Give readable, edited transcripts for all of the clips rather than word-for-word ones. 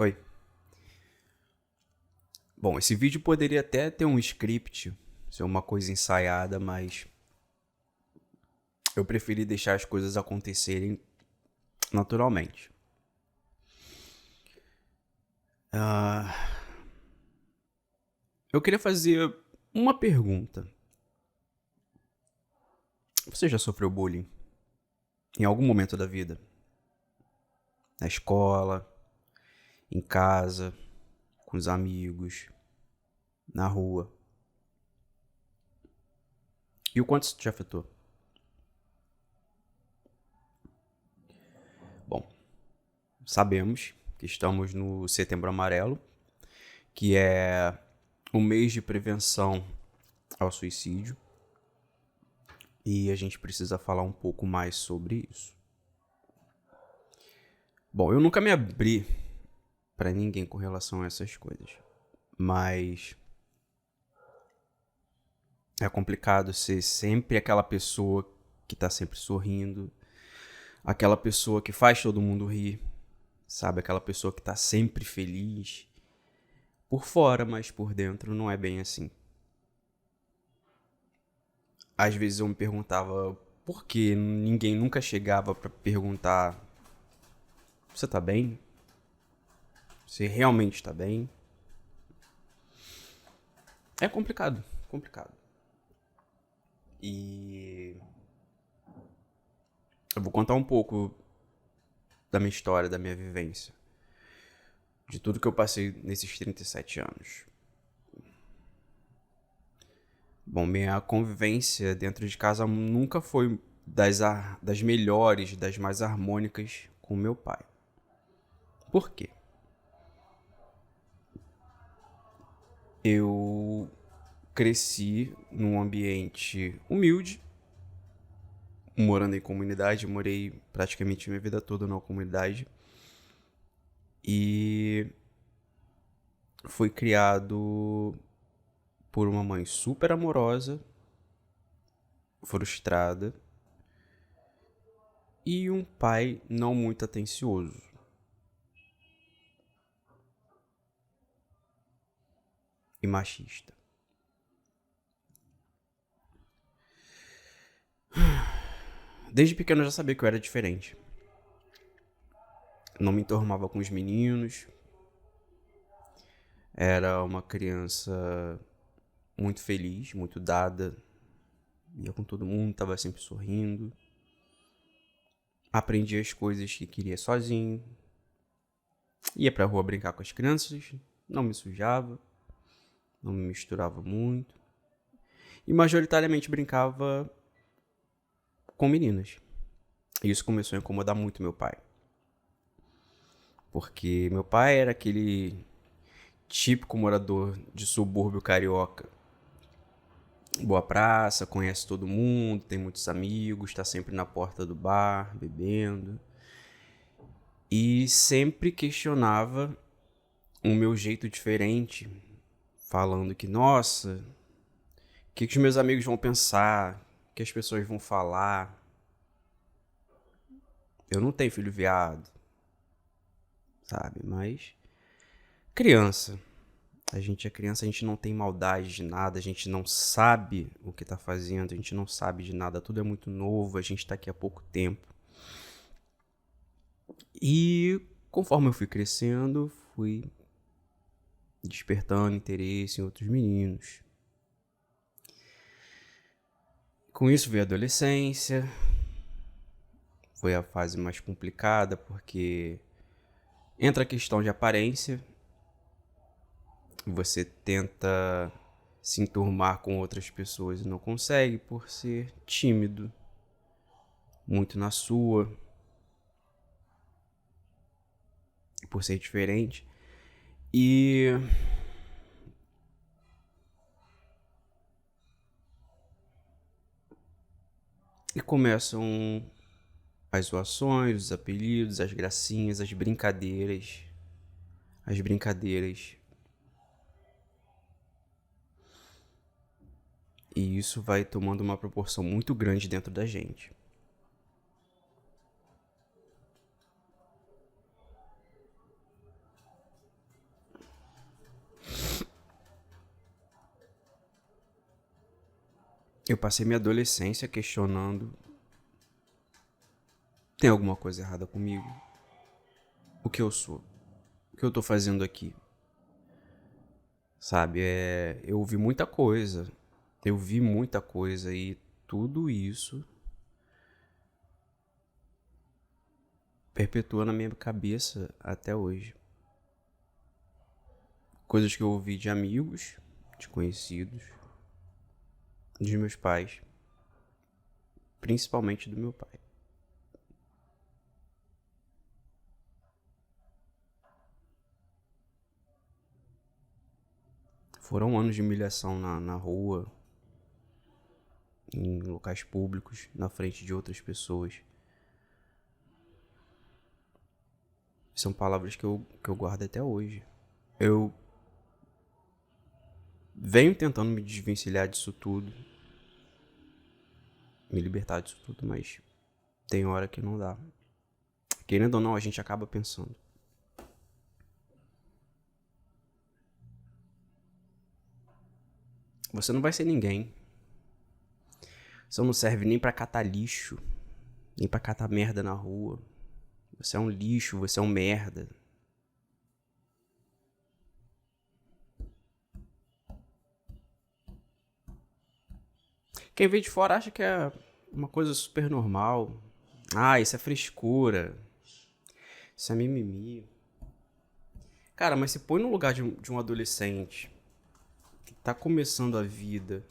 Oi. Bom, esse vídeo poderia até ter um script, ser uma coisa ensaiada, mas eu preferi deixar as coisas acontecerem naturalmente. Eu queria fazer uma pergunta. Você já sofreu bullying em algum momento da vida? Na escola, em casa, com os amigos, na rua? E o quanto isso te afetou? Bom, sabemos que estamos no Setembro Amarelo, que é o mês de prevenção ao suicídio, e a gente precisa falar um pouco mais sobre isso. Bom, eu nunca me abri pra ninguém com relação a essas coisas, mas é complicado ser sempre aquela pessoa que tá sempre sorrindo, aquela pessoa que faz todo mundo rir, sabe? Aquela pessoa que tá sempre feliz por fora, mas por dentro não é bem assim. Às vezes eu me perguntava por que ninguém nunca chegava pra perguntar: você tá bem? Você realmente tá bem? É complicado, complicado. E eu vou contar um pouco da minha história, da minha vivência, de tudo que eu passei nesses 37 anos. Bom, minha convivência dentro de casa nunca foi das melhores, das mais harmônicas com meu pai. Por quê? Eu cresci num ambiente humilde, morando em comunidade, morei praticamente minha vida toda numa comunidade. E fui criado por uma mãe super amorosa, frustrada, e um pai não muito atencioso. E machista. Desde pequeno eu já sabia que eu era diferente. Não me enturmava com os meninos. Era uma criança muito feliz, muito dada. Ia com todo mundo, tava sempre sorrindo. Aprendi as coisas que queria sozinho. Ia pra rua brincar com as crianças. Não me sujava. Não me misturava muito. E majoritariamente brincava com meninas. E isso começou a incomodar muito meu pai. Porque meu pai era aquele típico morador de subúrbio carioca. Boa praça, conhece todo mundo, tem muitos amigos, tá sempre na porta do bar, bebendo. E sempre questionava o meu jeito diferente, falando que, nossa, o que os meus amigos vão pensar, o que as pessoas vão falar. Eu não tenho filho viado, sabe? Mas criança. A gente é criança, a gente não tem maldade de nada, a gente não sabe o que tá fazendo, a gente não sabe de nada, tudo é muito novo, a gente tá aqui há pouco tempo. E conforme eu fui crescendo, fui despertando interesse em outros meninos. Com isso veio a adolescência, foi a fase mais complicada, porque entra a questão de aparência, você tenta se enturmar com outras pessoas e não consegue por ser tímido, muito na sua, por ser diferente. E começam as zoações, os apelidos, as gracinhas, as brincadeiras. As brincadeiras. E isso vai tomando uma proporção muito grande dentro da gente. Eu passei minha adolescência questionando: tem alguma coisa errada comigo? O que eu sou? O que eu tô fazendo aqui? Sabe, eu ouvi muita coisa. Eu vi muita coisa e tudo isso perpetua na minha cabeça até hoje. Coisas que eu ouvi de amigos, de conhecidos, de meus pais, principalmente do meu pai. Foram anos de humilhação na rua, em locais públicos, na frente de outras pessoas. São palavras que eu guardo até hoje. Eu venho tentando me desvencilhar disso tudo, me libertar disso tudo, mas tem hora que não dá. Querendo ou não, a gente acaba pensando. Você não vai ser ninguém. Você não serve nem pra catar lixo, nem pra catar merda na rua. Você é um lixo, você é um merda. Quem vê de fora acha que é uma coisa super normal. Ah, isso é frescura. Isso é mimimi. Cara, mas se põe no lugar de um adolescente que tá começando a vida,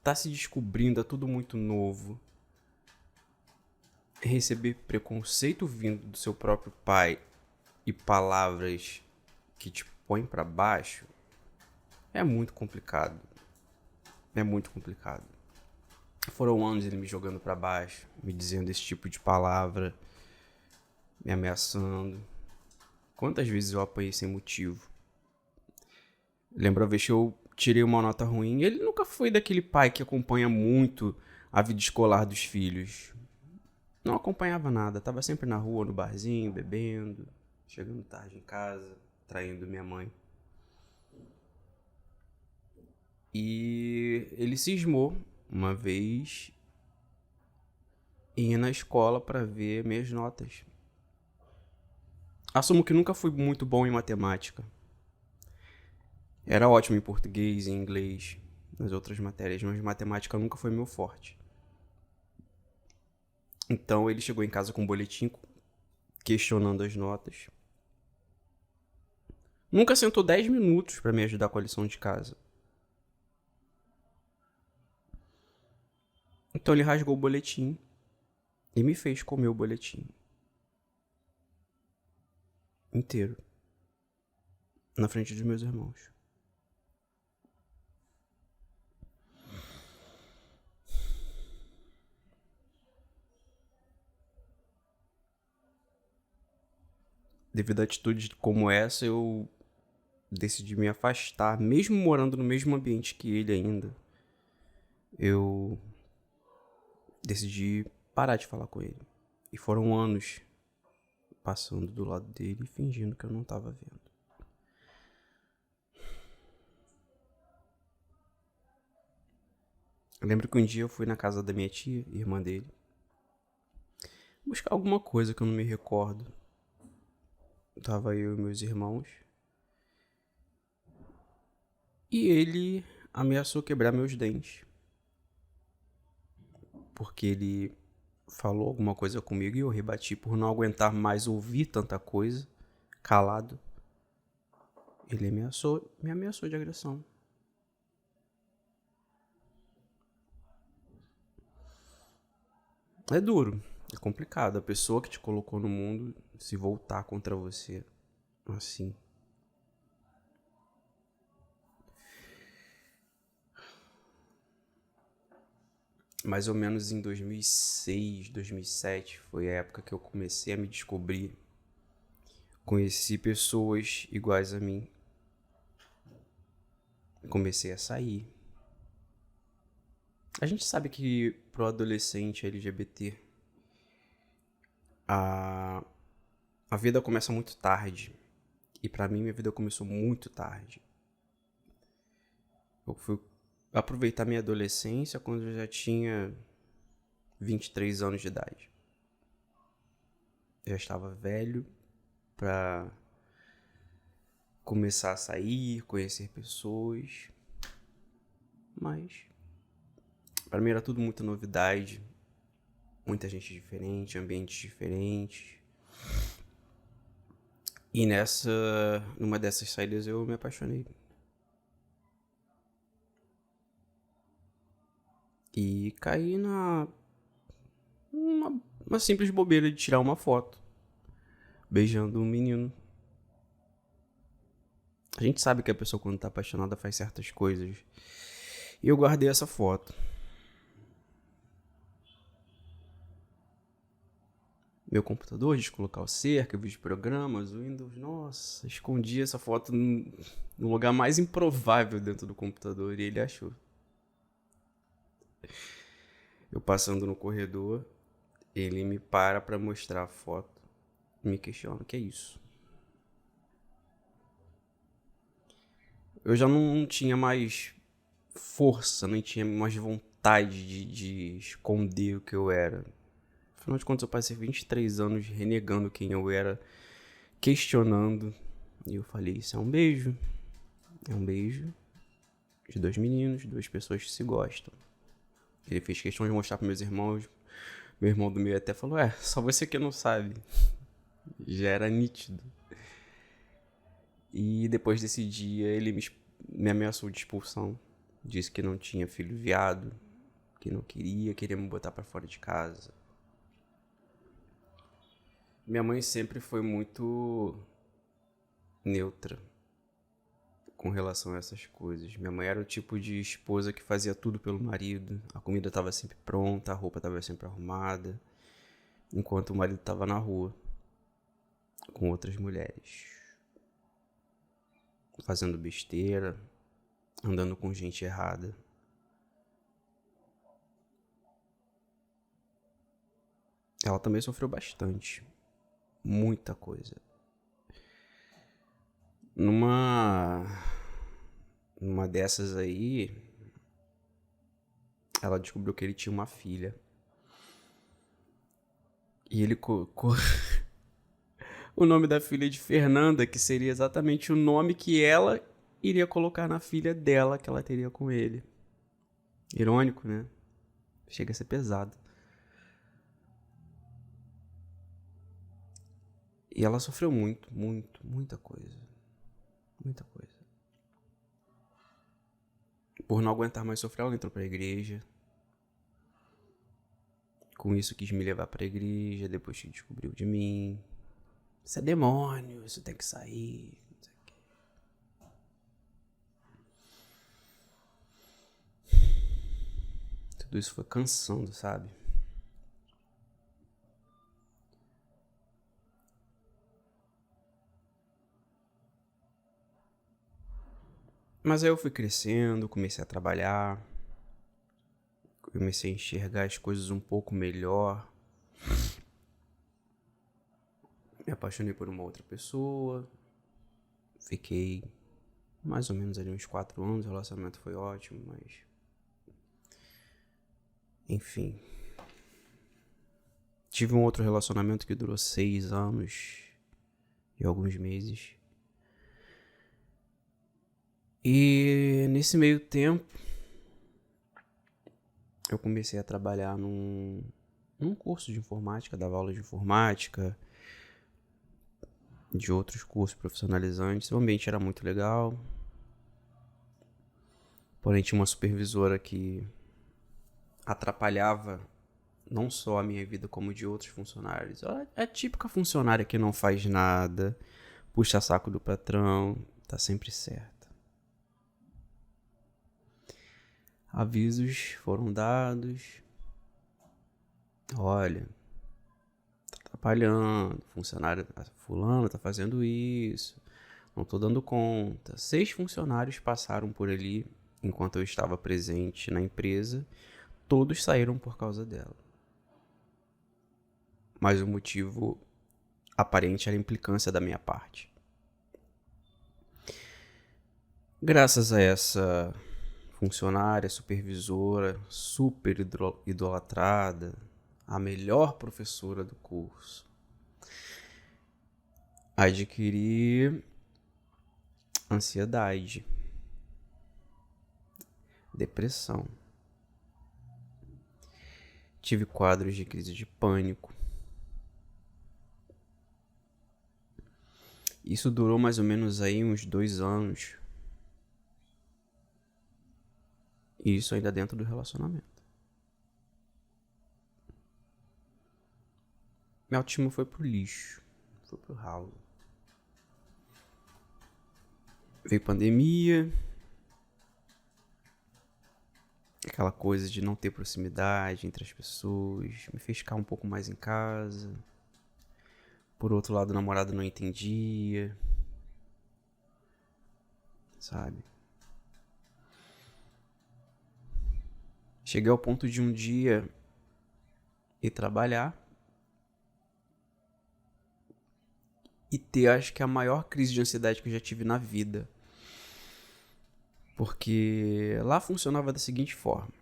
tá se descobrindo, é tudo muito novo. Receber preconceito vindo do seu próprio pai e palavras que te põem pra baixo é muito complicado. É muito complicado. Foram anos ele me jogando pra baixo, me dizendo esse tipo de palavra, me ameaçando. Quantas vezes eu apanhei sem motivo? Lembro a vez que eu tirei uma nota ruim. Ele nunca foi daquele pai que acompanha muito a vida escolar dos filhos. Não acompanhava nada, tava sempre na rua, no barzinho, bebendo, chegando tarde em casa, traindo minha mãe. E ele cismou uma vez em ir na escola para ver minhas notas. Assumo que nunca fui muito bom em matemática. Era ótimo em português, em inglês, nas outras matérias, mas matemática nunca foi meu forte. Então ele chegou em casa com um boletim questionando as notas. Nunca sentou 10 minutos para me ajudar com a lição de casa. Então ele rasgou o boletim e me fez comer o boletim inteiro na frente dos meus irmãos. Devido a atitudes como essa, eu decidi me afastar, mesmo morando no mesmo ambiente que ele ainda. Eu decidi parar de falar com ele. E foram anos passando do lado dele e fingindo que eu não tava vendo. Eu lembro que um dia eu fui na casa da minha tia, irmã dele, buscar alguma coisa que eu não me recordo. Tava eu e meus irmãos. E ele ameaçou quebrar meus dentes. Porque ele falou alguma coisa comigo e eu rebati por não aguentar mais ouvir tanta coisa, calado. Ele me ameaçou de agressão. É duro, é complicado. A pessoa que te colocou no mundo se voltar contra você assim. Mais ou menos em 2006, 2007 foi a época que eu comecei a me descobrir. Conheci pessoas iguais a mim. Comecei a sair. A gente sabe que pro adolescente LGBT a vida começa muito tarde. E pra mim minha vida começou muito tarde. Eu fui aproveitar minha adolescência quando eu já tinha 23 anos de idade. Eu já estava velho pra começar a sair, conhecer pessoas. Mas pra mim era tudo muita novidade, muita gente diferente, ambientes diferentes. E numa dessas saídas eu me apaixonei. E caí uma simples bobeira de tirar uma foto, beijando um menino. A gente sabe que a pessoa quando tá apaixonada faz certas coisas. E eu guardei essa foto. Meu computador, de colocar o cerca, vídeo programas, o Windows, nossa, escondi essa foto no lugar mais improvável dentro do computador e ele achou. Eu passando no corredor, ele me para mostrar a foto e me questiona, o que é isso? Eu já não tinha mais força, nem tinha mais vontade de esconder o que eu era. Afinal de contas, eu passei 23 anos renegando quem eu era, questionando. E eu falei, isso é um beijo. É um beijo de dois meninos, duas pessoas que se gostam. Ele fez questão de mostrar para meus irmãos. Meu irmão do meio até falou, só você que não sabe. Já era nítido. E depois desse dia, ele me ameaçou de expulsão. Disse que não tinha filho viado, que não queria me botar pra fora de casa. Minha mãe sempre foi muito neutra com relação a essas coisas. Minha mãe era o tipo de esposa que fazia tudo pelo marido. A comida estava sempre pronta, a roupa estava sempre arrumada, enquanto o marido estava na rua com outras mulheres, fazendo besteira, andando com gente errada. Ela também sofreu bastante. Muita coisa. Numa dessas aí, ela descobriu que ele tinha uma filha. E ele colocou o nome da filha de Fernanda, que seria exatamente o nome que ela iria colocar na filha dela que ela teria com ele. Irônico, né? Chega a ser pesado. E ela sofreu muita coisa. Muita coisa. Por não aguentar mais sofrer, ela entrou pra igreja. Com isso quis me levar pra igreja, depois que descobriu de mim. Isso é demônio, isso tem que sair. Tudo isso foi cansando, sabe? Mas aí eu fui crescendo, comecei a trabalhar, comecei a enxergar as coisas um pouco melhor. Me apaixonei por uma outra pessoa, fiquei mais ou menos ali uns 4 anos, o relacionamento foi ótimo, mas... Enfim. Tive um outro relacionamento que durou 6 anos e alguns meses. E nesse meio tempo, eu comecei a trabalhar num curso de informática, dava aula de informática, de outros cursos profissionalizantes. O ambiente era muito legal. Porém, tinha uma supervisora que atrapalhava não só a minha vida, como de outros funcionários. Ela é a típica funcionária que não faz nada, puxa saco do patrão, tá sempre certa. Avisos foram dados. Olha, tá atrapalhando, funcionário fulano tá fazendo isso, não tô dando conta. 6 funcionários passaram por ali enquanto eu estava presente na empresa. Todos saíram por causa dela. Mas o motivo aparente era a implicância da minha parte. Graças a essa funcionária, supervisora, super idolatrada, a melhor professora do curso. Adquiri ansiedade, depressão. Tive quadros de crise de pânico. Isso durou mais ou menos aí uns 2 anos. E isso ainda dentro do relacionamento. Minha autoestima foi pro lixo. Foi pro ralo. Veio pandemia. Aquela coisa de não ter proximidade entre as pessoas. Me fez ficar um pouco mais em casa. Por outro lado, o namorado não entendia. Sabe? Cheguei ao ponto de um dia ir trabalhar e ter, acho que, a maior crise de ansiedade que eu já tive na vida. Porque lá funcionava da seguinte forma.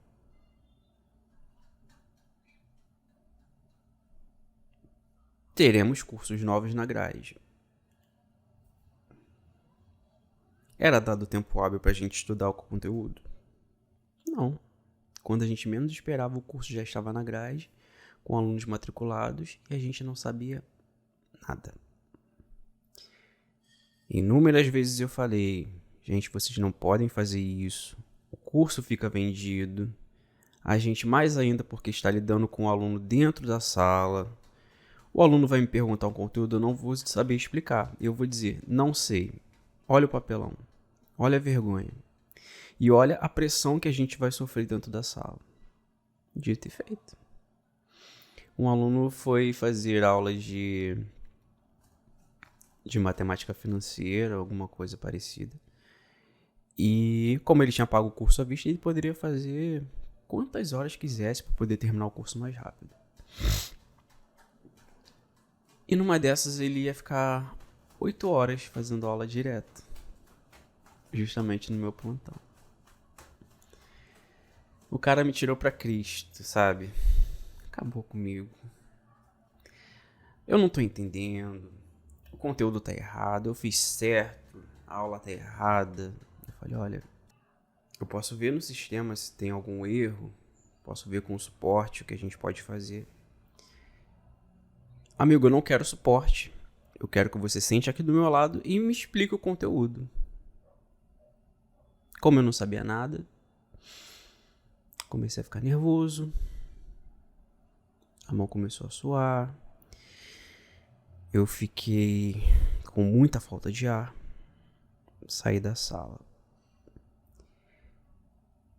Teremos cursos novos na grade. Era dado tempo hábil pra gente estudar o conteúdo? Não. Quando a gente menos esperava, o curso já estava na grade, com alunos matriculados, e a gente não sabia nada. Inúmeras vezes eu falei, gente, vocês não podem fazer isso. O curso fica vendido. A gente mais ainda porque está lidando com o aluno dentro da sala. O aluno vai me perguntar um conteúdo, eu não vou saber explicar. Eu vou dizer, não sei. Olha o papelão. Olha a vergonha. E olha a pressão que a gente vai sofrer dentro da sala. Dito e feito. Um aluno foi fazer aula de matemática financeira, alguma coisa parecida. E como ele tinha pago o curso à vista, ele poderia fazer quantas horas quisesse para poder terminar o curso mais rápido. E numa dessas ele ia ficar 8 horas fazendo aula direto. Justamente no meu plantão. O cara me tirou pra Cristo, sabe? Acabou comigo. Eu não tô entendendo. O conteúdo tá errado. Eu fiz certo. A aula tá errada. Eu falei, olha, eu posso ver no sistema se tem algum erro. Posso ver com o suporte o que a gente pode fazer. Amigo, eu não quero suporte. Eu quero que você sente aqui do meu lado e me explique o conteúdo. Como eu não sabia nada, comecei a ficar nervoso. A mão começou a suar. Eu fiquei com muita falta de ar. Saí da sala.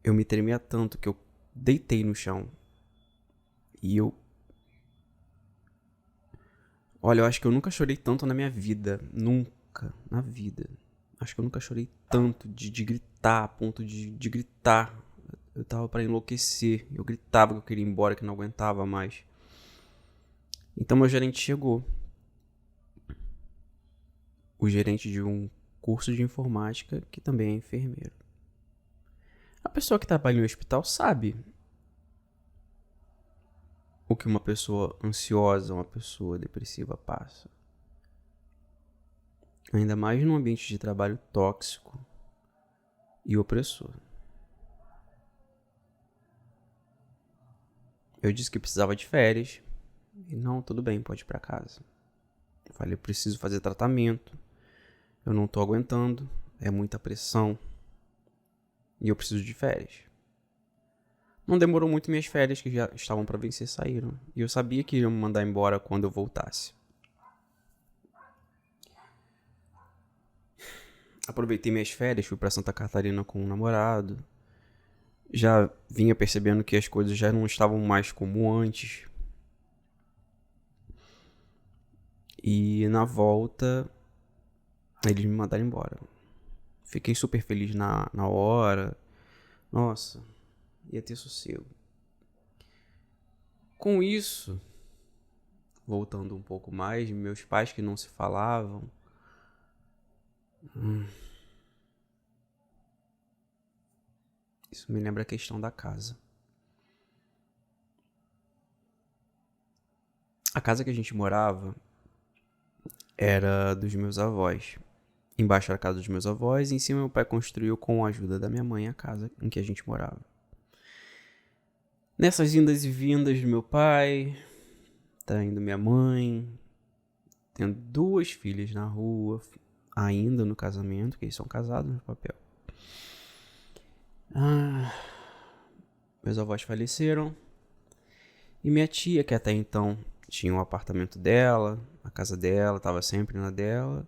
Eu me tremia tanto que eu deitei no chão. E olha, eu acho que eu nunca chorei tanto na minha vida. Nunca, na vida. Acho que eu nunca chorei tanto de gritar, a ponto de gritar. Eu tava pra enlouquecer. Eu gritava que eu queria ir embora, que não aguentava mais. Então meu gerente chegou. O gerente de um curso de informática que também é enfermeiro. A pessoa que trabalha em um hospital sabe o que uma pessoa ansiosa, uma pessoa depressiva passa. Ainda mais num ambiente de trabalho tóxico e opressor. Eu disse que precisava de férias. E não, tudo bem, pode ir pra casa. Eu falei, eu preciso fazer tratamento. Eu não tô aguentando. É muita pressão. E eu preciso de férias. Não demorou muito, minhas férias que já estavam pra vencer saíram. E eu sabia que iriam me mandar embora quando eu voltasse. Aproveitei minhas férias, fui pra Santa Catarina com um namorado. Já vinha percebendo que as coisas já não estavam mais como antes. E na volta, eles me mandaram embora. Fiquei super feliz na hora. Nossa, ia ter sossego. Com isso, voltando um pouco mais, meus pais que não se falavam. Isso me lembra a questão da casa. A casa que a gente morava era dos meus avós. Embaixo era a casa dos meus avós e em cima meu pai construiu com a ajuda da minha mãe a casa em que a gente morava. Nessas indas e vindas do meu pai, tá indo minha mãe, tendo 2 filhas na rua, ainda no casamento, que eles são casados no papel. Meus avós faleceram e minha tia, que até então tinha um apartamento dela, a casa dela, tava sempre na dela,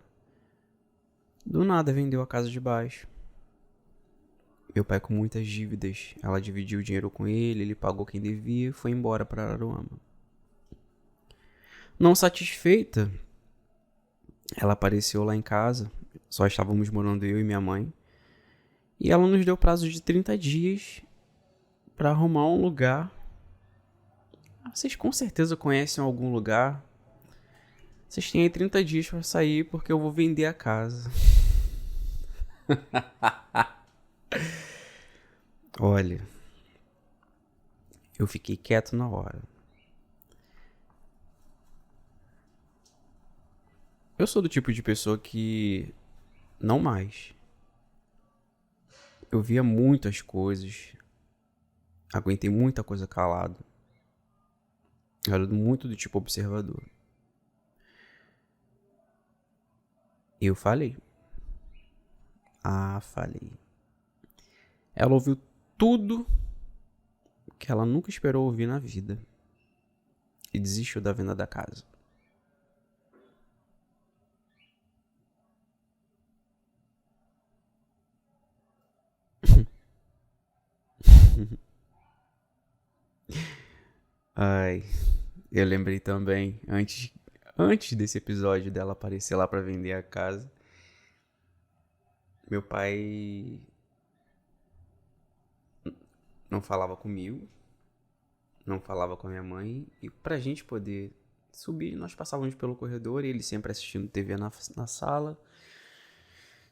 do nada vendeu a casa de baixo. Meu pai com muitas dívidas, ela dividiu o dinheiro com ele pagou quem devia e foi embora para Araruama. Não satisfeita, ela apareceu lá em casa, só estávamos morando eu e minha mãe, e ela nos deu prazo de 30 dias para arrumar um lugar. Vocês com certeza conhecem algum lugar. Vocês têm aí 30 dias para sair porque eu vou vender a casa. Olha, eu fiquei quieto na hora. Eu sou do tipo de pessoa que não mais. Eu via muitas coisas, aguentei muita coisa calado. Eu era muito do tipo observador. Eu falei. Falei. Ela ouviu tudo que ela nunca esperou ouvir na vida e desistiu da venda da casa. Ai, eu lembrei também, antes desse episódio dela aparecer lá pra vender a casa, meu pai não falava comigo, não falava com a minha mãe, e pra gente poder subir, nós passávamos pelo corredor e ele sempre assistindo TV na sala,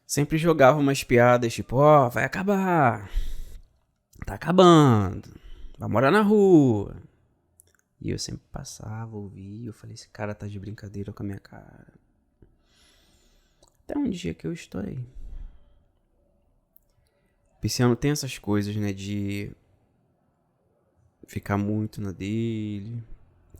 sempre jogava umas piadas tipo, vai acabar, tá acabando, vai morar na rua. E eu sempre passava, ouvia, eu falei, esse cara tá de brincadeira com a minha cara. Até um dia que eu estourei. Pisciano tem essas coisas, né, de ficar muito na dele,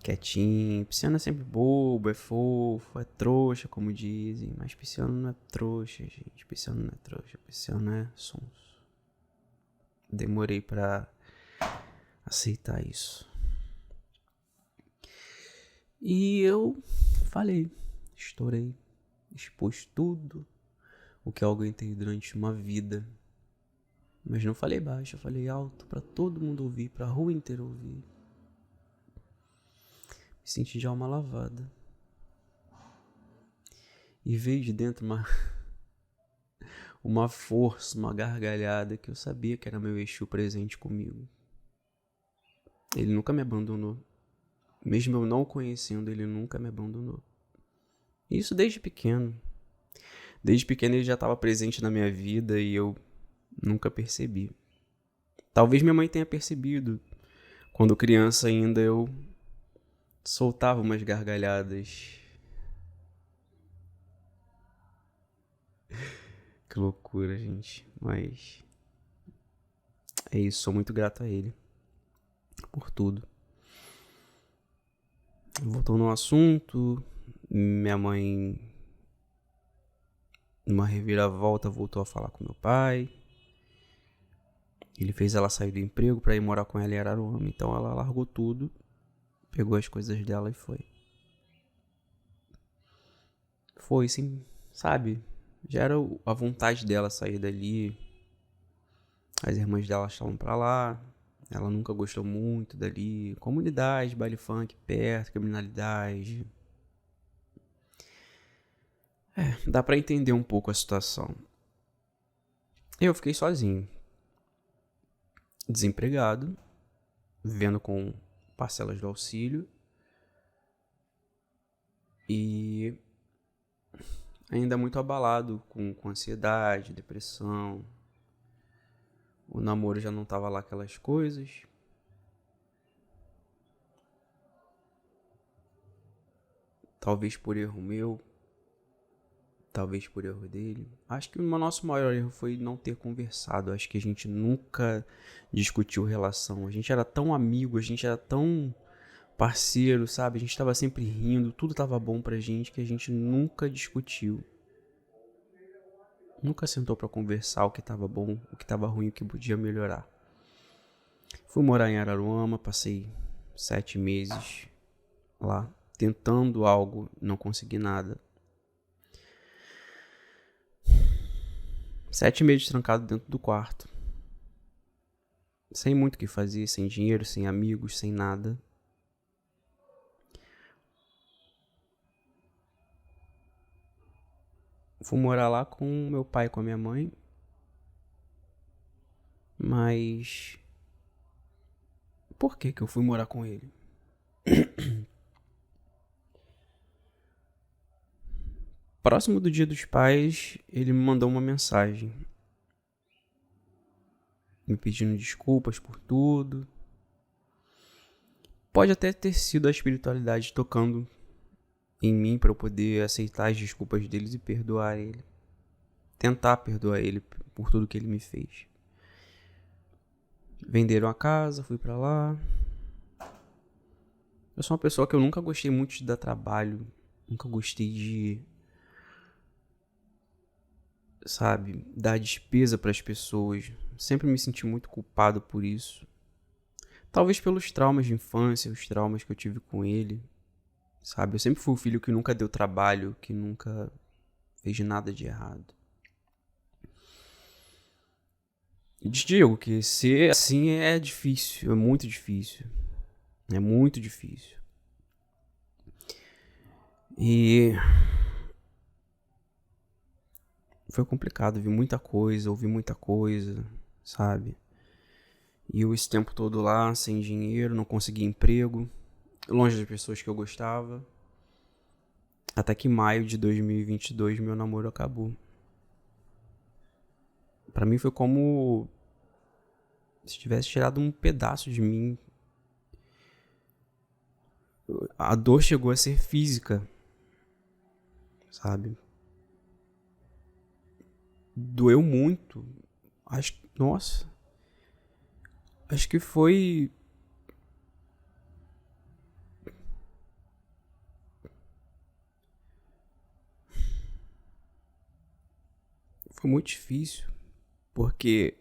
quietinho. Pisciano é sempre bobo, é fofo, é trouxa, como dizem. Mas Pisciano não é trouxa, gente. Pisciano não é trouxa, Pisciano é sonso. Demorei pra aceitar isso. E eu falei, estourei, expus tudo o que eu aguentei durante uma vida. Mas não falei baixo, eu falei alto pra todo mundo ouvir, pra rua inteira ouvir. Me senti de alma lavada. E veio de dentro uma força, uma gargalhada que eu sabia que era meu Exu presente comigo. Ele nunca me abandonou. Mesmo eu não o conhecendo, ele nunca me abandonou. Isso desde pequeno. Desde pequeno ele já estava presente na minha vida e eu nunca percebi. Talvez minha mãe tenha percebido. Quando criança ainda eu soltava umas gargalhadas. Que loucura, gente. Mas é isso, sou muito grato a ele por tudo. Voltou no assunto, minha mãe, numa reviravolta, voltou a falar com meu pai. Ele fez ela sair do emprego pra ir morar com ela em Araruama. Então ela largou tudo, pegou as coisas dela e foi. Foi, sim, sabe? Já era a vontade dela sair dali. As irmãs dela estavam pra lá. Ela nunca gostou muito dali. Comunidade, baile funk perto, criminalidade. Dá pra entender um pouco a situação. Eu fiquei sozinho. Desempregado. Vivendo com parcelas do auxílio. E ainda muito abalado com ansiedade, depressão. O namoro já não tava lá aquelas coisas. Talvez por erro meu, talvez por erro dele. Acho que o nosso maior erro foi não ter conversado. Acho que a gente nunca discutiu relação. A gente era tão amigo, a gente era tão parceiro, sabe? A gente tava sempre rindo, tudo tava bom pra gente, que a gente nunca discutiu. Nunca sentou pra conversar o que tava bom, o que tava ruim, o que podia melhorar. Fui morar em Araruama, passei 7 meses lá, tentando algo, não consegui nada. 7 meses trancado dentro do quarto. Sem muito o que fazer, sem dinheiro, sem amigos, sem nada. Fui morar lá com meu pai e com a minha mãe. Mas por que eu fui morar com ele? Próximo do Dia dos Pais, ele me mandou uma mensagem me pedindo desculpas por tudo. Pode até ter sido a espiritualidade tocando em mim para eu poder aceitar as desculpas deles e perdoar ele. Tentar perdoar ele por tudo que ele me fez. Venderam a casa, fui pra lá. Eu sou uma pessoa que eu nunca gostei muito de dar trabalho. Nunca gostei de, sabe, dar despesa pras pessoas. Sempre me senti muito culpado por isso. Talvez pelos traumas de infância, os traumas que eu tive com ele. Sabe, eu sempre fui o filho que nunca deu trabalho, que nunca fez nada de errado. E te digo que ser assim é difícil, é muito difícil. É muito difícil. E foi complicado, vi muita coisa, ouvi muita coisa, sabe? E eu esse tempo todo lá, sem dinheiro, não consegui emprego, longe das pessoas que eu gostava. Até que em maio de 2022 meu namoro acabou. Pra mim foi como se tivesse tirado um pedaço de mim. A dor chegou a ser física, sabe? Doeu muito. Nossa. Acho que foi muito difícil, porque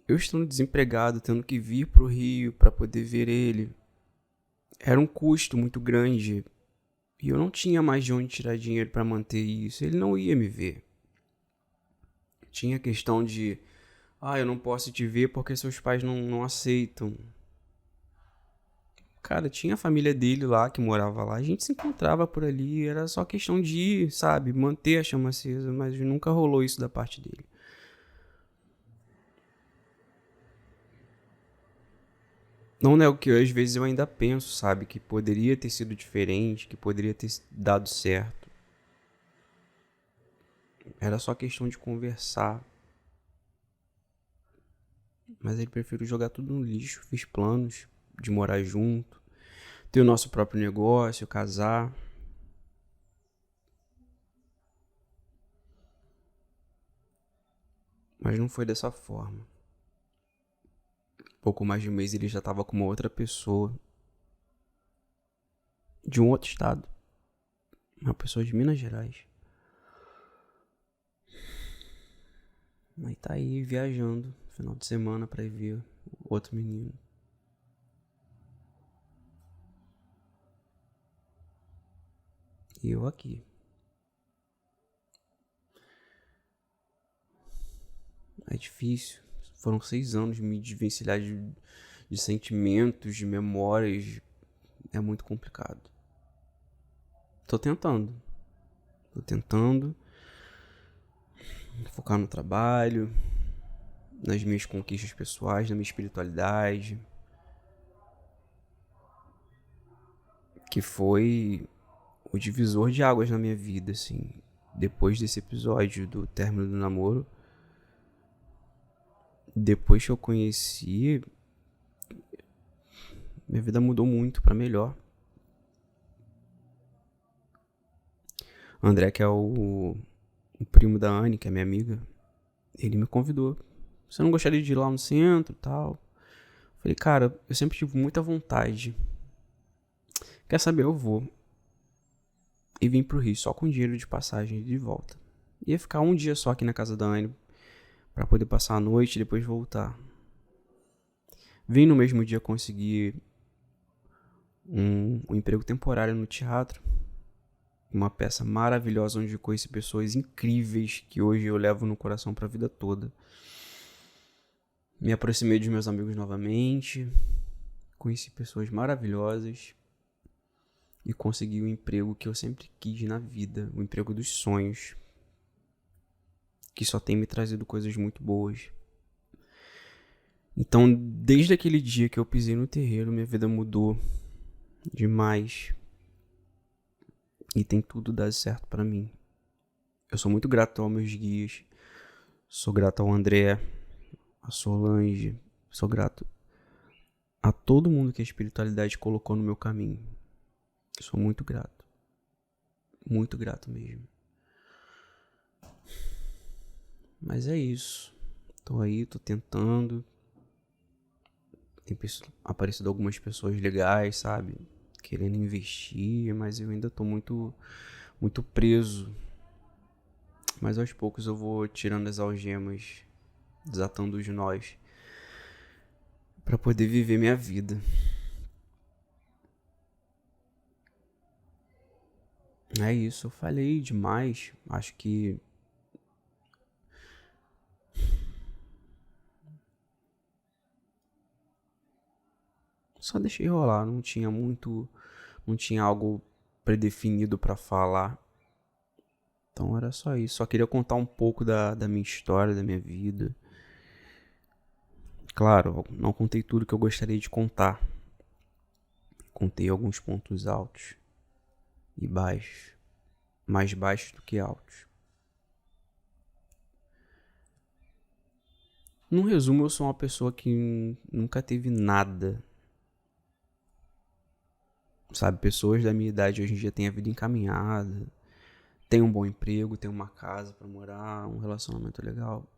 eu estando desempregado, tendo que vir pro Rio para poder ver ele, era um custo muito grande e eu não tinha mais de onde tirar dinheiro para manter isso. Ele não ia me ver. Tinha a questão de, eu não posso te ver porque seus pais não aceitam. Cara, tinha a família dele lá que morava lá, a gente se encontrava por ali, era só questão de ir, sabe, manter a chama acesa, mas nunca rolou isso da parte dele. Não nego que às vezes eu ainda penso, sabe, que poderia ter sido diferente, que poderia ter dado certo. Era só questão de conversar. Mas ele preferiu jogar tudo no lixo. Fiz planos de morar junto, ter o nosso próprio negócio, casar. Mas não foi dessa forma. Pouco mais de um mês ele já tava com uma outra pessoa. De um outro estado. Uma pessoa de Minas Gerais. Aí tá aí viajando final de semana pra ir ver outro menino. E eu aqui. É difícil. Foram 6 anos de me desvencilhar de sentimentos, de memórias. É muito complicado. Tô tentando. Focar no trabalho, nas minhas conquistas pessoais, na minha espiritualidade. Que foi o divisor de águas na minha vida, assim. Depois desse episódio do término do namoro, depois que eu conheci, minha vida mudou muito pra melhor. O André, que é o primo da Anne, que é minha amiga, ele me convidou. Você não gostaria de ir lá no centro e tal? Falei, cara, eu sempre tive muita vontade. Quer saber, eu vou. E vim pro Rio só com dinheiro de passagem de volta. Ia ficar um dia só aqui na casa da Anne pra poder passar a noite e depois voltar. Vim no mesmo dia conseguir um emprego temporário no teatro. Uma peça maravilhosa onde eu conheci pessoas incríveis que hoje eu levo no coração pra vida toda. Me aproximei dos meus amigos novamente. Conheci pessoas maravilhosas. E consegui o emprego que eu sempre quis na vida. O emprego dos sonhos. Que só tem me trazido coisas muito boas. Então, desde aquele dia que eu pisei no terreiro, minha vida mudou demais. E tem tudo dado certo pra mim. Eu sou muito grato aos meus guias. Sou grato ao André, a Solange. Sou grato a todo mundo que a espiritualidade colocou no meu caminho. Sou muito grato. Muito grato mesmo. Mas é isso. Tô aí, tô tentando. Tem aparecido algumas pessoas legais, sabe? Querendo investir, mas eu ainda tô muito preso. Mas aos poucos eu vou tirando as algemas, desatando os nós, pra poder viver minha vida. É isso, eu falei demais. Acho que só deixei rolar, não tinha algo predefinido pra falar. Então era só isso, só queria contar um pouco da minha história, da minha vida. Claro, não contei tudo que eu gostaria de contar. Contei alguns pontos altos e baixos, mais baixos do que altos. Num resumo, eu sou uma pessoa que nunca teve nada. Sabe, pessoas da minha idade hoje em dia têm a vida encaminhada, tem um bom emprego, tem uma casa pra morar, um relacionamento legal.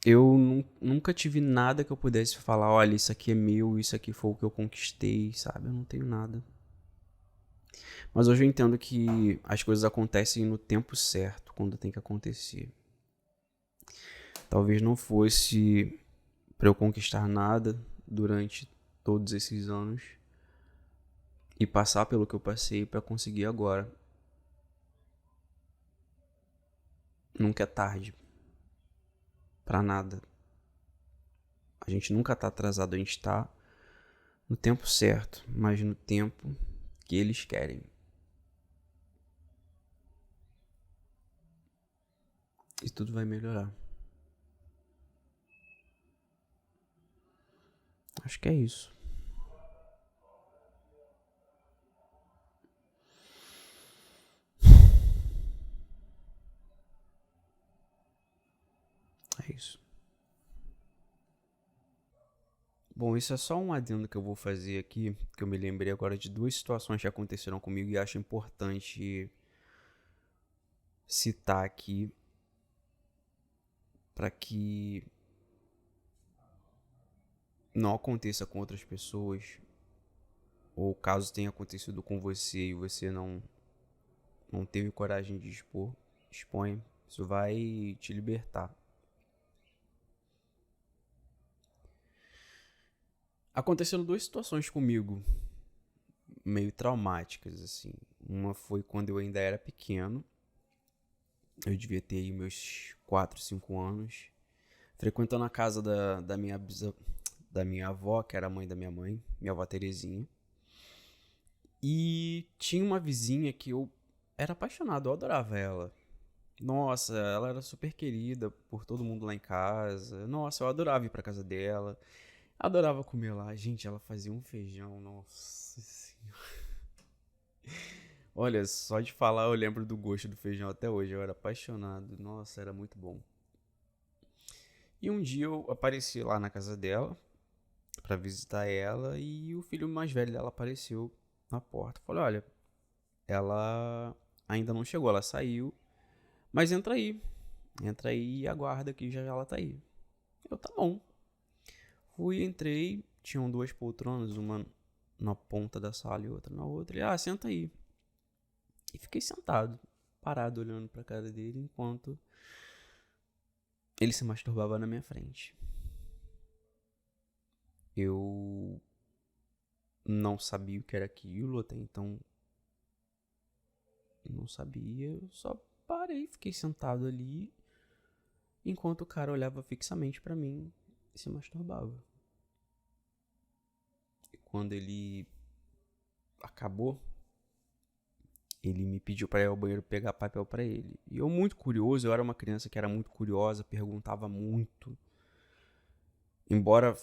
Eu nunca tive nada que eu pudesse falar, olha, isso aqui é meu, isso aqui foi o que eu conquistei, sabe? Eu não tenho nada. Mas hoje eu entendo que as coisas acontecem no tempo certo, quando tem que acontecer. Talvez não fosse pra eu conquistar nada durante todos esses anos e passar pelo que eu passei pra conseguir agora. Nunca é tarde pra nada. A gente nunca tá atrasado, a gente tá no tempo certo, mas no tempo que eles querem. E tudo vai melhorar. Acho que é isso. É isso. Bom, isso é só um adendo que eu vou fazer aqui, que eu me lembrei agora de duas situações que aconteceram comigo e acho importante citar aqui para que não aconteça com outras pessoas, ou caso tenha acontecido com você e você não teve coragem de expor, exponha. Isso vai te libertar. Aconteceram duas situações comigo, meio traumáticas, assim. Uma foi quando eu ainda era pequeno. Eu devia ter aí meus 4, 5 anos. Frequentando a casa da minha avó, que era a mãe da minha avó Terezinha. E tinha uma vizinha que eu era apaixonado, eu adorava ela. Nossa, ela era super querida por todo mundo lá em casa. Nossa, eu adorava ir pra casa dela. Adorava comer lá. Gente, ela fazia um feijão, nossa senhora. Olha, só de falar eu lembro do gosto do feijão até hoje. Eu era apaixonado. Nossa, era muito bom. E um dia eu apareci lá na casa dela pra visitar ela e o filho mais velho dela apareceu na porta. Falei, olha, ela ainda não chegou, ela saiu, mas entra aí e aguarda que já ela tá aí. Eu, tá bom. Fui, entrei, tinham duas poltronas, uma na ponta da sala e outra na outra. E, senta aí. E fiquei sentado, parado, olhando pra cara dele, enquanto ele se masturbava na minha frente. Eu não sabia o que era aquilo, até então não sabia, eu só parei, fiquei sentado ali, enquanto o cara olhava fixamente pra mim e se masturbava. E quando ele acabou, ele me pediu pra ir ao banheiro pegar papel pra ele. E eu, muito curioso, eu era uma criança que era muito curiosa, perguntava muito. Embora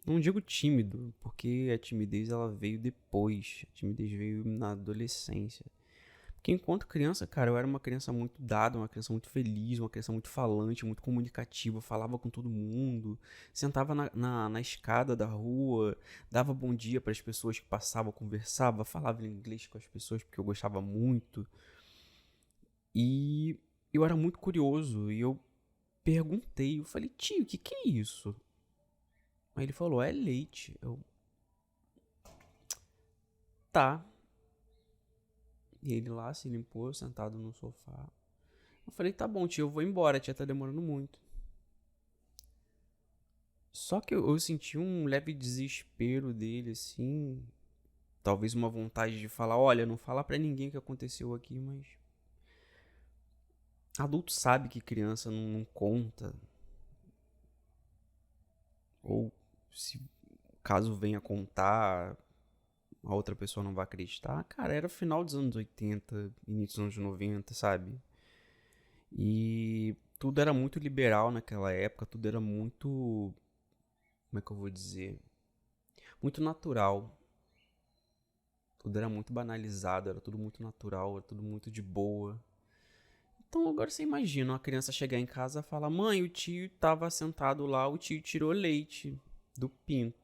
não digo tímido, porque a timidez ela veio depois. A timidez veio na adolescência. Porque enquanto criança, cara, eu era uma criança muito dada, uma criança muito feliz, uma criança muito falante, muito comunicativa, falava com todo mundo, sentava na escada da rua, dava bom dia para as pessoas que passavam, conversava, falava inglês com as pessoas porque eu gostava muito. E eu era muito curioso e eu perguntei, eu falei, tio, o que é isso? Aí ele falou, é leite. Eu, tá. E ele lá se limpou, sentado no sofá. Eu falei, tá bom, tio, eu vou embora, a tia tá demorando muito. Só que eu senti um leve desespero dele, assim. Talvez uma vontade de falar, olha, não fala pra ninguém o que aconteceu aqui, mas... Adulto sabe que criança não conta. Ou se caso venha contar, a outra pessoa não vai acreditar. Cara, era final dos anos 80, início dos anos 90, sabe? E tudo era muito liberal naquela época, tudo era muito... Como é que eu vou dizer? Muito natural. Tudo era muito banalizado, era tudo muito natural, era tudo muito de boa. Então agora você imagina uma criança chegar em casa e falar: mãe, o tio tava sentado lá, o tio tirou leite do pinto.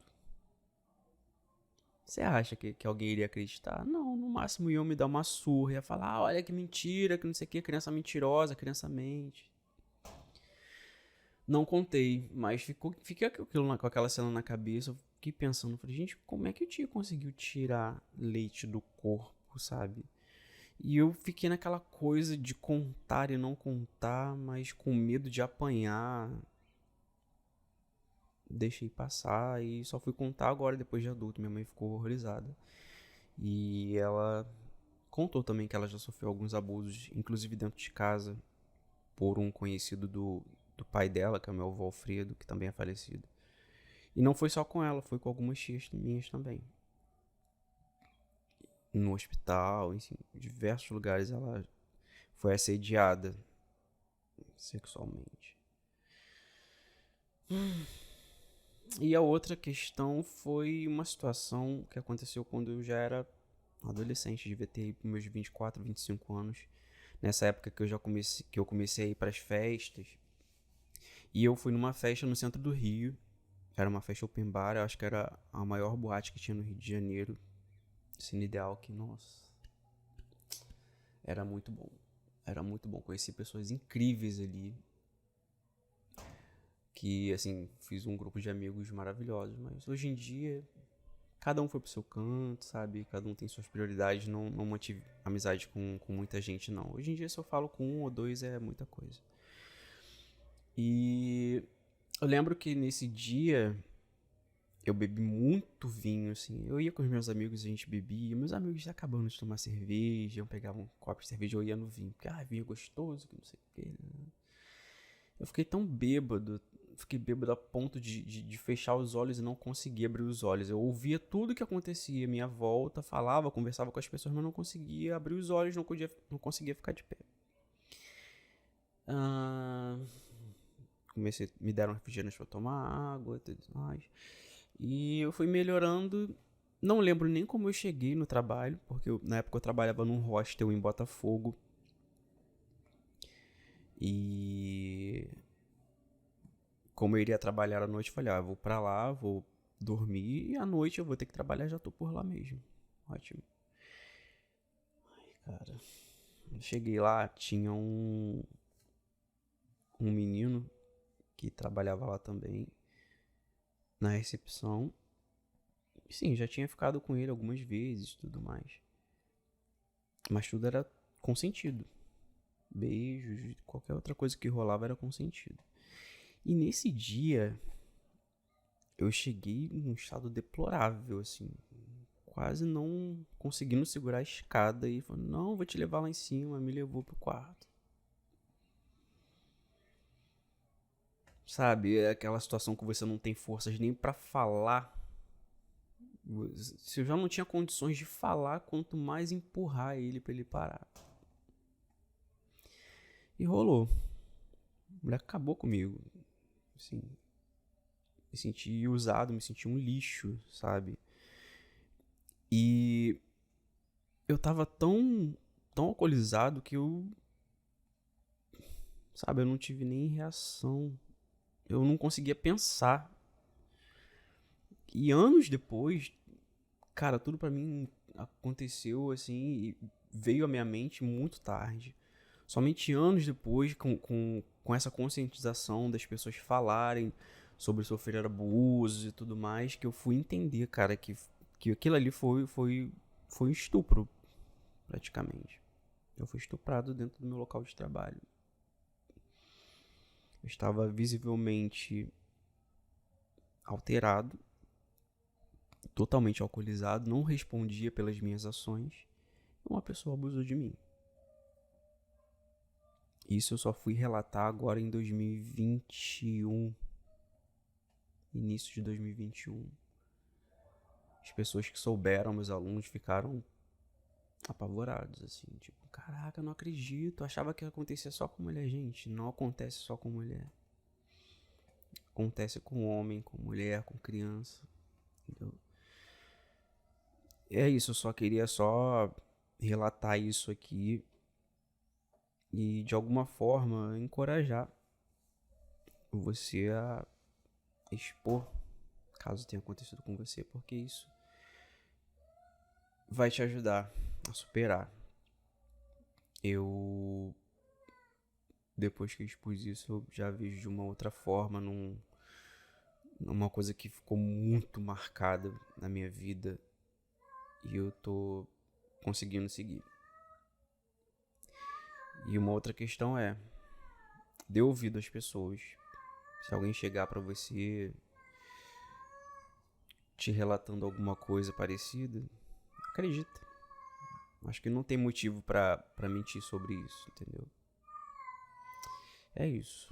Você acha que alguém iria acreditar? Não, no máximo iam me dar uma surra, ia falar: olha que mentira, que não sei o que, criança mentirosa, criança mente. Não contei, mas fiquei com aquela cena na cabeça. Eu fiquei pensando, falei, gente, como é que o tio conseguiu tirar leite do corpo, sabe? E eu fiquei naquela coisa de contar e não contar, mas com medo de apanhar. Deixei passar e só fui contar agora depois de adulto. Minha mãe ficou horrorizada. E ela contou também que ela já sofreu alguns abusos, inclusive dentro de casa, por um conhecido do pai dela, que é o meu avô Alfredo, que também é falecido. E não foi só com ela, foi com algumas tias minhas também. No hospital, em diversos lugares ela foi assediada sexualmente. E a outra questão foi uma situação que aconteceu quando eu já era adolescente, devia ter meus 24, 25 anos. Nessa época que eu comecei a ir para as festas. E eu fui numa festa no centro do Rio. Era uma festa open bar, eu acho que era a maior boate que tinha no Rio de Janeiro. Cine Ideal, que, nossa, era muito bom. Era muito bom, conheci pessoas incríveis ali. Que, assim, fiz um grupo de amigos maravilhosos. Mas hoje em dia, cada um foi pro seu canto, sabe? Cada um tem suas prioridades. Não mantive amizade com muita gente, não. Hoje em dia, se eu falo com um ou dois, é muita coisa. E eu lembro que nesse dia eu bebi muito vinho, assim. Eu ia com os meus amigos, a gente bebia. Meus amigos já acabando de tomar cerveja, eu pegava um copo de cerveja, eu ia no vinho. Porque, vinho é gostoso, que não sei o quê. Eu fiquei tão bêbado, fiquei bêbado a ponto de fechar os olhos e não conseguia abrir os olhos. Eu ouvia tudo que acontecia à minha volta, falava, conversava com as pessoas, mas não conseguia abrir os olhos, não conseguia ficar de pé. Me deram refrigerantes pra tomar água e tudo mais. E eu fui melhorando. Não lembro nem como eu cheguei no trabalho, porque na época eu trabalhava num hostel em Botafogo. E como eu iria trabalhar à noite, eu falei, vou pra lá, vou dormir e à noite eu vou ter que trabalhar, já tô por lá mesmo. Ótimo. Ai, cara. Eu cheguei lá, tinha um menino que trabalhava lá também na recepção. Sim, já tinha ficado com ele algumas vezes, tudo mais. Mas tudo era consentido. Beijos, qualquer outra coisa que rolava era consentido. E nesse dia, eu cheguei num estado deplorável, assim. Quase não conseguindo segurar a escada. E falou, não, vou te levar lá em cima. Me levou pro quarto. Sabe, é aquela situação que você não tem forças nem pra falar. Se eu já não tinha condições de falar, quanto mais empurrar ele pra ele parar. E rolou. A mulher acabou comigo. Assim, me senti usado, me senti um lixo, sabe? E eu tava tão alcoolizado que sabe, eu não tive nem reação. Eu não conseguia pensar. E anos depois, cara, tudo pra mim aconteceu assim e veio à minha mente muito tarde. Somente anos depois, com essa conscientização das pessoas falarem sobre sofrer abusos e tudo mais, que eu fui entender, cara, que aquilo ali foi um estupro, praticamente. Eu fui estuprado dentro do meu local de trabalho. Eu estava visivelmente alterado, totalmente alcoolizado, não respondia pelas minhas ações. E uma pessoa abusou de mim. Isso eu só fui relatar agora em 2021. Início de 2021. As pessoas que souberam, meus alunos, ficaram apavorados, assim. Tipo, caraca, eu não acredito. Eu achava que acontecia só com mulher. Gente, não acontece só com mulher. Acontece com homem, com mulher, com criança. Entendeu? É isso, eu só queria relatar isso aqui e de alguma forma encorajar você a expor caso tenha acontecido com você, porque isso vai te ajudar a superar. Eu, depois que eu expus isso, eu já vejo de uma outra forma, numa coisa que ficou muito marcada na minha vida e eu tô conseguindo seguir. E uma outra questão é, dê ouvido às pessoas. Se alguém chegar pra você te relatando alguma coisa parecida, acredita. Acho que não tem motivo pra mentir sobre isso, entendeu? É isso.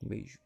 Um beijo.